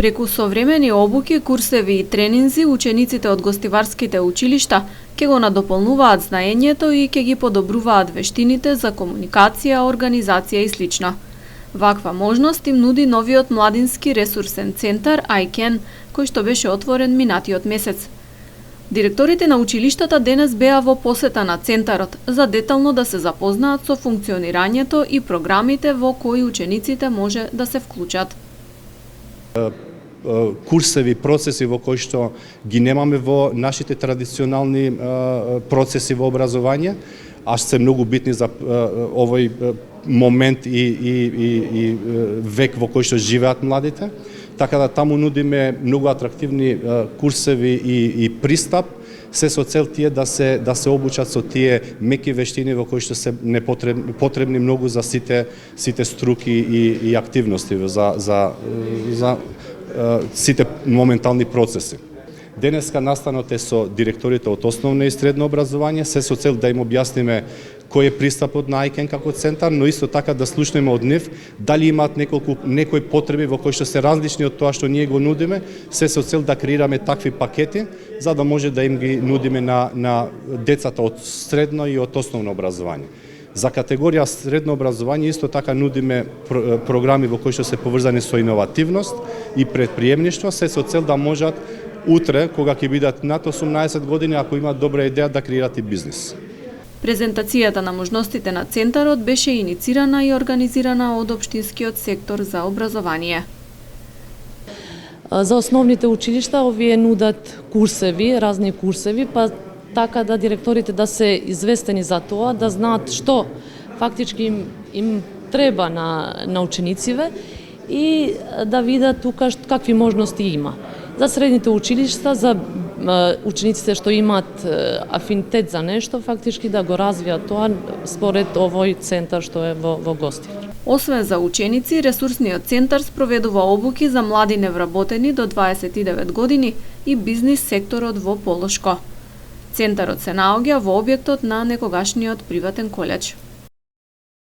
Преку современи обуки, курсеви и тренинзи, учениците од гостиварските училишта ќе го надополнуваат знаењето и ќе ги подобруваат вештините за комуникација, организација и слично. Ваква можност им нуди новиот младински ресурсен центар ICAN, кој што беше отворен минатиот месец. Директорите на училиштата денес беа во посета на центарот за детално да се запознаат со функционирањето и програмите во кои учениците може да се вклучат. Курсеви, процеси во кои што ги немаме во нашите традиционални процеси во образование, а се многу битни за овој момент и век во кој што живеат младите. Така да таму нудиме многу атрактивни курсеви и пристап, се со цел тие да се обучат со тие меки вештини во кои што се потребни многу за сите струки и активности за сите моментални процеси. Денеска настанот е со директорите од основно и средно образование, се со цел да им објасниме кој е пристапот на ICAN како центар, но исто така да слушнеме од нив дали имаат некои потреби во кои што се различни од тоа што ние го нудиме, се со цел да креираме такви пакети за да може да им ги нудиме на децата од средно и од основно образование. За категорија средно образование исто така нудиме програми во кои што се поврзани со иновативност и предприемништво, се со цел да можат утре, кога ќе бидат над 18 години, ако имаат добра идеја, да креират и бизнис. Презентацијата на можностите на центарот беше иницирана и организирана од општинскиот сектор за образование. За основните училишта овие нудат курсеви, разни курсеви, па така да директорите да се известени за тоа, да знаат што фактички им треба на ученициве и да видат тука какви можности има. За средните училишта, за учениците што имаат афинитет за нешто, фактички да го развијат тоа според овој центар што е во Гостивар. Освен за ученици, ресурсниот центар спроведува обуки за млади невработени до 29 години и бизнис секторот во Полошко. Центарот се наоѓа во објектот на некогашниот приватен колеџ.